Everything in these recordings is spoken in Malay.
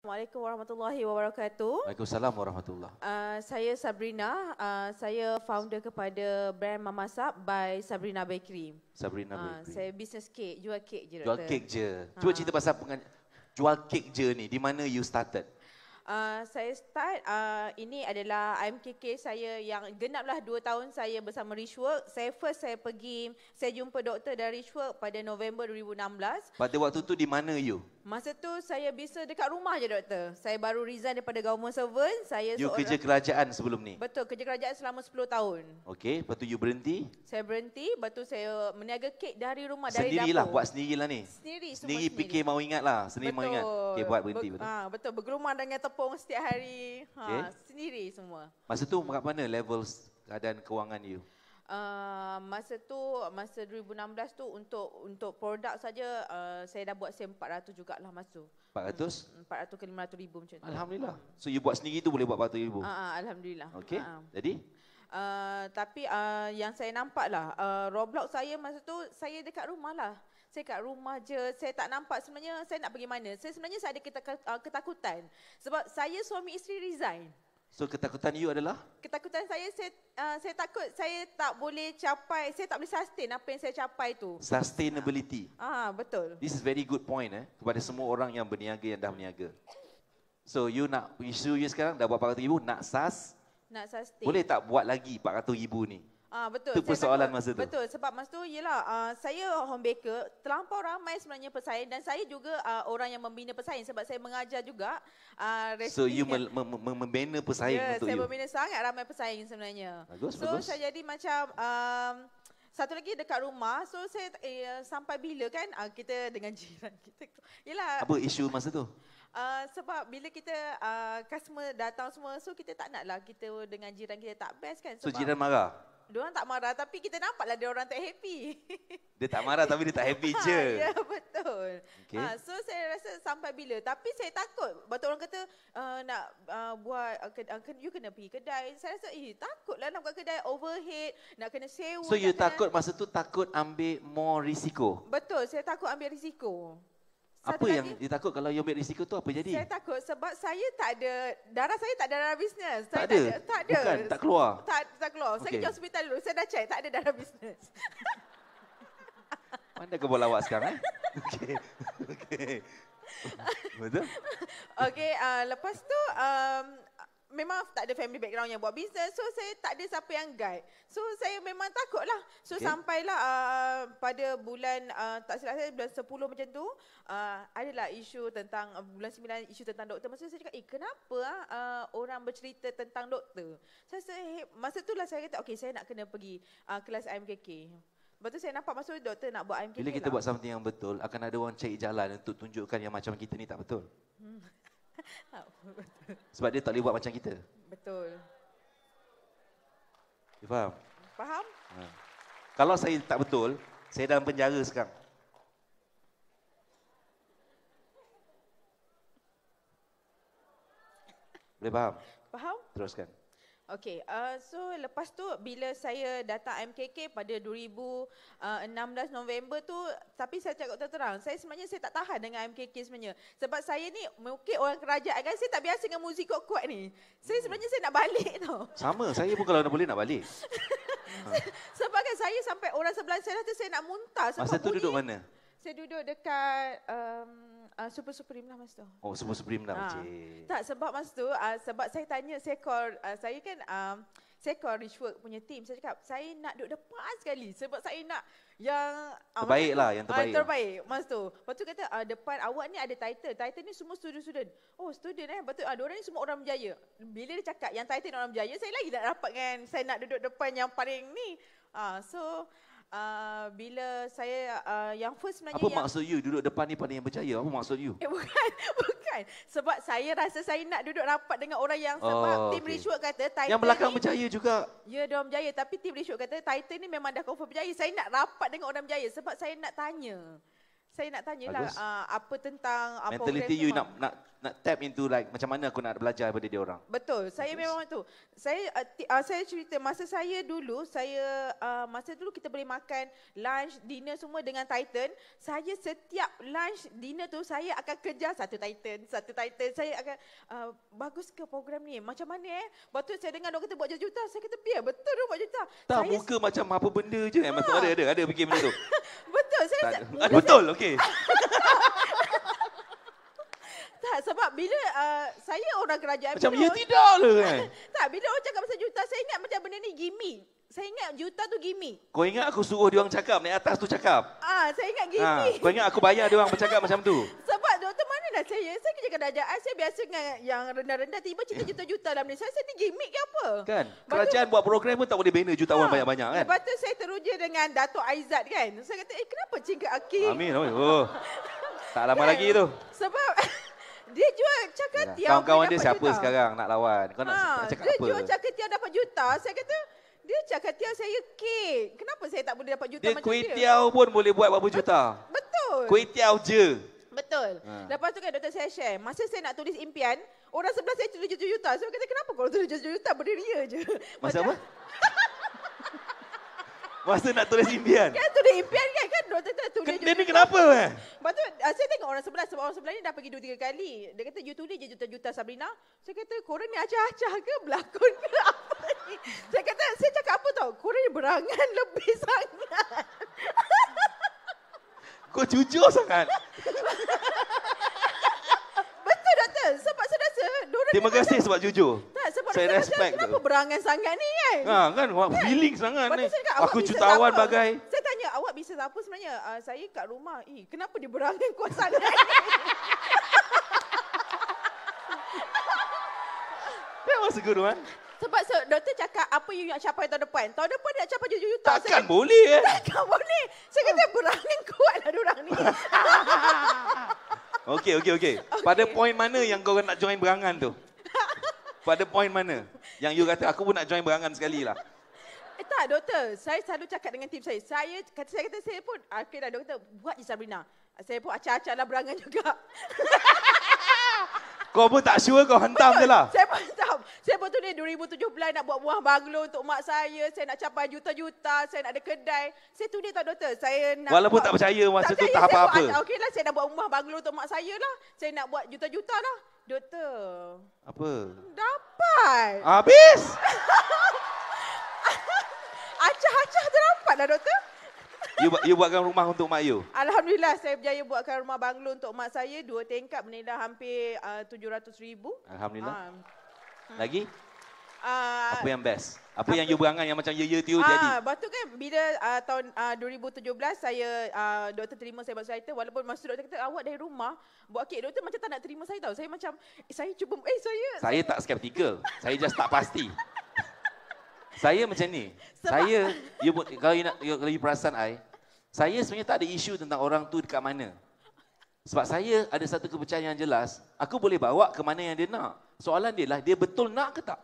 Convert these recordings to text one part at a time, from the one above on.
Assalamualaikum warahmatullahi wabarakatuh. Waalaikumsalam warahmatullahi. Saya Sabrina. Saya founder kepada brand Mamasap by Sabrina Bakery. Sabrina Bakery. Saya business kek, jual kek je. Jual kek je. Cuba cerita pasal jual kek je ni. Di mana you started? Saya start, ini adalah IMKK saya yang genaplah 2 tahun saya bersama Richwork. Saya jumpa doktor dari Richwork pada November 2016. Pada waktu tu di mana you? Masa tu saya bisa dekat rumah je doktor. Saya baru resign daripada government servant. You kerja kerajaan sebelum ni? Betul, kerja kerajaan selama 10 tahun. Okey, lepas tu you berhenti? Saya berhenti, lepas tu saya meniaga kek dari rumah, dari dapur. Sendirilah, buat sendirilah ni? Sendiri fikir mau ingat lah, sendiri mau ingat. Okey, buat berhenti. Betul, bergerumah dengan tepung setiap hari. Okay. Sendiri semua. Masa tu kat mana level keadaan kewangan you? Masa 2016 tu untuk produk saja saya dah buat sale 400 jugalah masa tu. 400? 400 ke 500 ribu macam tu. Alhamdulillah. So you buat sendiri tu boleh buat 400 ribu? Alhamdulillah. Okey, jadi? Tapi yang saya nampak lah, roadblock saya masa tu, saya dekat rumah lah. Saya kat rumah je, saya tak nampak sebenarnya saya nak pergi mana. Sebenarnya saya ada ketakutan. Sebab saya suami isteri resign. So ketakutan you adalah? Ketakutan saya takut saya tak boleh capai, saya tak boleh sustain apa yang saya capai tu. Sustainability. Betul. This is very good point kepada semua orang yang berniaga, yang dah berniaga. So you nak, isu you sekarang dah buat 400 ribu, nak sustain. Boleh tak buat lagi 400 ribu ni? Betul. Itu persoalan masa tu. Betul, sebab masa tu yelah, saya home baker, terlampau ramai sebenarnya pesaing dan saya juga orang yang membina pesaing sebab saya mengajar juga. So you membina pesaing untuk saya you? membina sangat ramai pesaing sebenarnya. Bagus. Saya jadi macam, satu lagi dekat rumah, so saya sampai bila kan kita dengan jiran kita. Yelah. Apa isu masa tu? Sebab bila kita customer datang semua, so kita tak naklah kita dengan jiran kita tak best kan. So jiran marah? Diorang tak marah tapi kita nampaklah diorang tak happy. Dia tak marah tapi dia tak happy je. Ya, betul. Okay. So saya rasa sampai bila. Tapi saya takut. Betul orang kata nak buat, you kena pergi kedai. Saya rasa takutlah nak buat kedai, overhead, nak kena sewa. So you takut masa tu takut ambil more risiko? Betul, saya takut ambil risiko. Apa yang ditakut kalau you ambil risiko tu apa jadi? Saya takut sebab saya tak ada, darah saya tak ada darah bisnes. Tak ada? Bukan, tak keluar? Tak keluar. Saya kerja hospital dulu, saya dah check, tak ada darah bisnes. Mana kau bawa lawak sekarang? Okey. Betul? Okey, lepas tu memang tak ada family background yang buat bisnes, so saya tak ada siapa yang guide. So saya memang takut lah. So sampailah pada bulan, tak silap saya bulan 10 macam tu, adalah isu tentang, bulan 9 isu tentang doktor. Masa tu saya cakap, kenapa orang bercerita tentang doktor? Masa tu lah saya kata, okey saya nak kena pergi kelas IMKK. Lepas tu saya nampak masa tu doktor nak buat IMKK. Bila kita buat something yang betul, akan ada orang cari jalan untuk tunjukkan yang macam kita ni tak betul. Sebab dia tak boleh buat macam kita. Betul. You faham? Faham? Kalau saya tak betul, saya dalam penjara sekarang. Boleh faham? Faham? Teruskan. Okey, so lepas tu bila saya datang MKK pada 2016 November tu, tapi saya cakap terang, saya sebenarnya saya tak tahan dengan MKK sebenarnya. Sebab saya ni mungkin orang kerajaan kan, saya tak biasa dengan muzik kuat-kuat ni. Saya sebenarnya saya nak balik tau. Sama, saya pun kalau nak boleh nak balik. Sebab kan saya sampai orang sebelah saya kata saya nak muntah. Masa tu duduk mana? Saya duduk dekat Super Supreme lah masa tu. Oh, Super Supreme lah. Tak, sebab masa tu, sebab saya tanya, saya call Richwork punya team. Saya cakap, saya nak duduk depan sekali. Sebab saya nak yang terbaik lah, yang terbaik. Terbaik masa tu. Lepas tu kata, depan awak ni ada title. Title ni semua student-student. Oh, student Lepas tu, diorang ni semua orang berjaya. Bila dia cakap yang title orang berjaya, saya lagi nak dapat kan. Saya nak duduk depan yang paling ni. Bila saya yang first sebenarnya. Apa maksud you duduk depan ni paling yang berjaya? Apa maksud you? Bukan. Sebab saya rasa saya nak duduk rapat dengan orang yang, sebab tim Richwork kata title yang belakang ni, berjaya juga. Ya, dia orang berjaya. Tapi tim Richwork kata title ni memang dah confirm berjaya. Saya nak rapat dengan orang berjaya sebab saya nak tanya. Saya nak tanyalah apa tentang mentality you nak tap into like macam mana aku nak belajar daripada dia orang. Betul. Saya memang tu. Saya cerita masa saya dulu, masa dulu kita boleh makan lunch, dinner semua dengan Titan. Saya setiap lunch, dinner tu saya akan kejar satu Titan. Saya akan bagus ke program ni? Macam mana Lepas tu saya dengar orang kata buat juta. Saya kata biar betul dia buat juta. Tak muka macam apa benda je. Macam ada fikir benda tu. Betul. Betul, okey. Tak, sebab bila saya orang kerajaan. Macam ya tidak lah kan. Tak, bila orang cakap pasal juta, saya ingat macam benda ni gimmick. Saya ingat juta tu gimmick. Kau ingat aku suruh dia orang cakap, naik atas tu cakap? Saya ingat gimmick. Kau ingat aku bayar dia orang bercakap macam tu? Sebab doktor mana dah saya kerja kerajaan, saya biasa dengan yang rendah-rendah, tiba cerita juta-juta dalam ni. Saya ni gimmick ke apa? Kan, kerajaan buat program pun tak boleh bina jutawan banyak-banyak kan? Lepas tu saya teruja dengan Datuk Aizat kan. Saya kata, kenapa Cingkat Akif? Amin, tak lama lagi tu. Sebab dia jual caketiau. Kawan-kawan dia siapa juta sekarang nak lawan? Kau nak cakap dia apa? Dia jual caketiau dapat juta. Saya kata, dia caketiau saya kek. Kenapa saya tak boleh dapat juta dia macam dia? Dia kuitiau pun boleh buat berapa juta. Betul. Kuitiau je. Betul. Lepas tu kan doktor saya share. Masa saya nak tulis impian, orang sebelah saya tulis juta-juta. So kata, kenapa kalau tulis juta-juta berderia je? Masa apa? Masa nak tulis impian? Kan tulis impian kan doktor tu tulis juta-juta. Dia ni kenapa Lepas tu saya tengok orang sebelah, sebab orang sebelah ni dah pergi 2-3 kali. Dia kata, you tulis je juta-juta Sabrina. Saya kata, korang ni acah-acah ke? Berlakon ke apa ni? Saya kata, saya cakap apa tau? Korang ni berangan lebih sangat. Kau jujur sangat. Betul doktor. Sebab saya rasa terima kasih sebab jujur. Tak, sebab saya respect kenapa berangan sangat ni kan? Kan feeling sangat ni. Aku jutawan bagai. Saya tanya, awak bisnes apa sebenarnya? Saya kat rumah. Kenapa dia berangan kuat sangat ni? That was a good one. Sebab doktor cakap apa you nak capai tahun depan. Tahun depan dia nak capai juta-juta. Takkan boleh Takkan boleh. Saya kata berangan kuatlah diorang ni. Okey. Pada point mana yang kau nak join berangan tu? Pada point mana? Yang you kata aku pun nak join berangan sekali lah. Tak doktor, saya selalu cakap dengan tim saya. Saya kata saya pun, okey dah doktor, buat je Sabrina. Saya pun acak-acak lah berangan juga. Kau pun tak sure, kau hentam je lah. Saya pun hentam. Saya pun tulis 2017 nak buat buah banglo untuk mak saya nak capai juta-juta, saya nak ada kedai. Saya tulis tak doktor, saya nak walaupun tak percaya masa tu tak apa-apa. Okeylah, saya nak buat rumah banglo untuk mak saya lah. Saya nak buat juta-juta lah. Doktor. Apa? Dapat. Habis? Acah-acah terdapat lah doktor. You buatkan rumah untuk mak you? Alhamdulillah saya berjaya buatkan rumah banglo untuk mak saya. 2 tingkat bernilai hampir 700,000. Alhamdulillah. Lagi? Apa yang best? Apa yang you berangan yang macam ya tiu jadi? Lepas tu kan bila tahun 2017 saya doktor terima saya buat cerita, walaupun masa doktor kata awak dari rumah buat kek, doktor macam tak nak terima saya tahu. Saya macam saya cuba saya tak skeptical. Saya just tak pasti. Saya macam ni. Saya kalau you perasan saya sebenarnya tak ada isu tentang orang tu dekat mana. Sebab saya ada satu kepercayaan yang jelas, aku boleh bawa ke mana yang dia nak. Soalan dia lah, dia betul nak ke tak?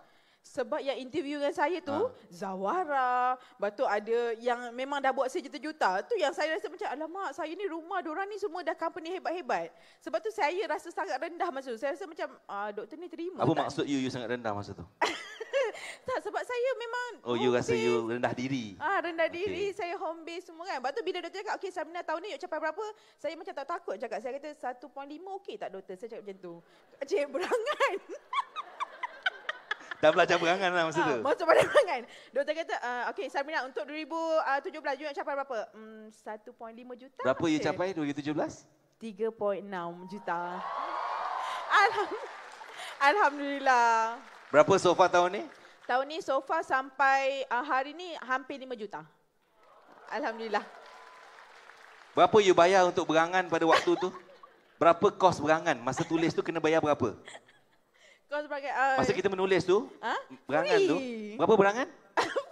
Sebab yang interview dengan saya tu, Zawara, lepas tu ada yang memang dah buat sejuta-juta. Tu yang saya rasa macam, alamak saya ni rumah, diorang ni semua dah company hebat-hebat. Sebab tu saya rasa sangat rendah masa tu. Saya rasa macam, doktor ni terima. Apa maksud you sangat rendah masa tu? Tak, sebab saya memang you rasa you rendah diri? Rendah diri, saya home base semua kan. Lepas tu bila doktor cakap, okey Sabrina tahun ni you capai berapa? Saya macam tak takut cakap. Saya kata 1.5 okey tak doktor? Saya cakap macam tu. Cik berangan. Dah belajar berangan lah masa tu? Masuk pada berangan. Doktor kata, okey Sabrina untuk 2017 you nak capai berapa? 1.5 juta. Berapa you capai 2017? 3.6 juta. Alhamdulillah. Berapa so far tahun ni? Tahun ni so far sampai hari ni hampir 5 juta. Alhamdulillah. Berapa you bayar untuk berangan pada waktu tu? Berapa kos berangan? Masa tulis tu kena bayar berapa? Kos berangan. Masa kita menulis tu, berangan tu, berapa berangan?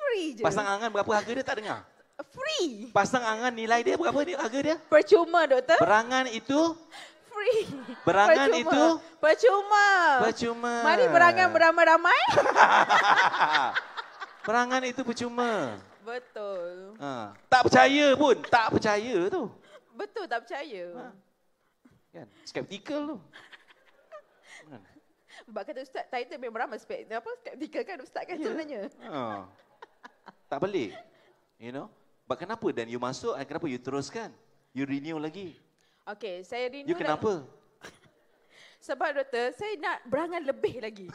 Free je. Pasang angan berapa harga dia tak dengar? Free. Pasang angan nilai dia berapa dia harga dia? Percuma doktor. Berangan itu? Free. Berangan percuma. itu? Percuma. Mari berangan beramai-ramai. Berangan itu percuma. Betul. Tak percaya pun. Tak percaya tu. Betul, tak percaya. Kan? Skeptikal tu. Kan? Sebab kata Ustaz, title memang ramai skeptikal kan Ustaz kan sebenarnya. Tak pelik. You know? But kenapa dan you masuk, kenapa you teruskan? You renew lagi. Okey, saya renew. You kenapa? Sebab doktor, saya nak berangan lebih lagi.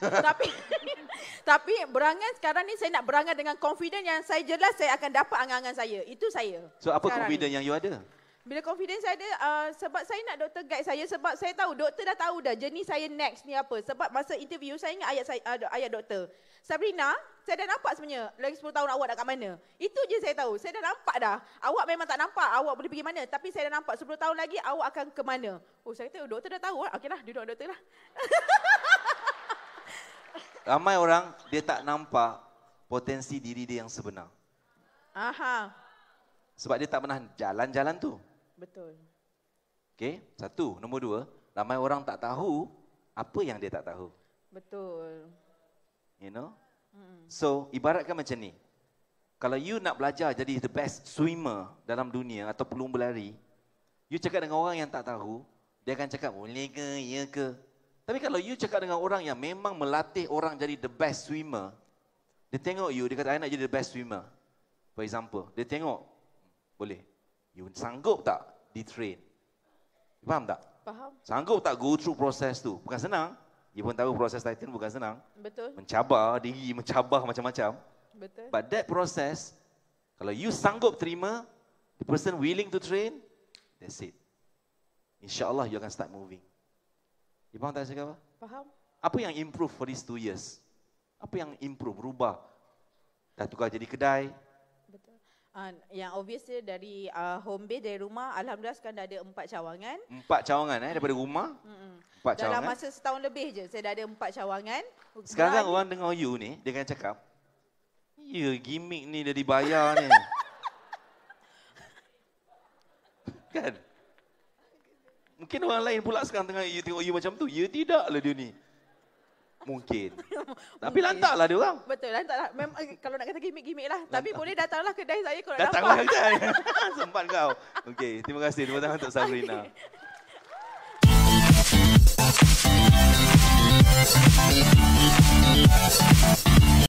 tapi berangan sekarang ni saya nak berangan dengan confident yang saya jelas saya akan dapat angan-angan saya. Itu saya. So apa confident yang you ada? Bila confidence saya ada, sebab saya nak doktor guide saya, sebab saya tahu, doktor dah tahu dah jenis saya next ni apa. Sebab masa interview, saya ingat ayat doktor. Sabrina, saya dah nampak sebenarnya, lagi 10 tahun awak nak kat mana. Itu je saya tahu, saya dah nampak dah. Awak memang tak nampak, awak boleh pergi mana. Tapi saya dah nampak 10 tahun lagi, awak akan ke mana. Oh, saya kata, doktor dah tahu. Okeylah, duduk doktor lah. Ramai orang, dia tak nampak potensi diri dia yang sebenar. Aha. Sebab dia tak pernah jalan-jalan tu. Betul. Okay, satu. Nombor dua, ramai orang tak tahu apa yang dia tak tahu. Betul. You know? So, ibaratkan macam ni. Kalau you nak belajar jadi the best swimmer dalam dunia atau pelumba berlari, you cakap dengan orang yang tak tahu, dia akan cakap, boleh ke, ya ke. Tapi kalau you cakap dengan orang yang memang melatih orang jadi the best swimmer, dia tengok you, dia kata, I nak jadi the best swimmer. For example, dia tengok, boleh. You sanggup tak di-train? Faham tak? Faham. Sanggup tak go through proses tu? Bukan senang. You pun tahu proses Titan bukan senang. Betul. Mencabar diri, mencabar macam-macam. Betul. But that process, kalau you sanggup terima, the person willing to train, that's it. InsyaAllah you akan start moving. You faham tak saya cakap apa? Faham. Apa yang improve for these 2 years? Apa yang improve, berubah? Dah tukar jadi kedai. Betul. Yang obvious dia dari home base, dari rumah, alhamdulillah sekarang dah ada 4 cawangan. 4 cawangan daripada rumah. 4 cawangan. Dalam masa setahun lebih je, saya dah ada 4 cawangan. Sekarang orang dengar you ni, dia akan cakap, ya gimmick ni dah dibayar ni. Kan? Mungkin orang lain pula sekarang tengah you tengok you macam tu. Ya tidaklah dia ni. Mungkin. Tapi lantaklah dia orang. Betul, lantaklah. Memang kalau nak kata gimmick-gimmick lah. Tapi boleh datanglah kedai saya kalau Datanglah kedai. Sempat kau. Okey, terima kasih. Terima kasih untuk Sabrina.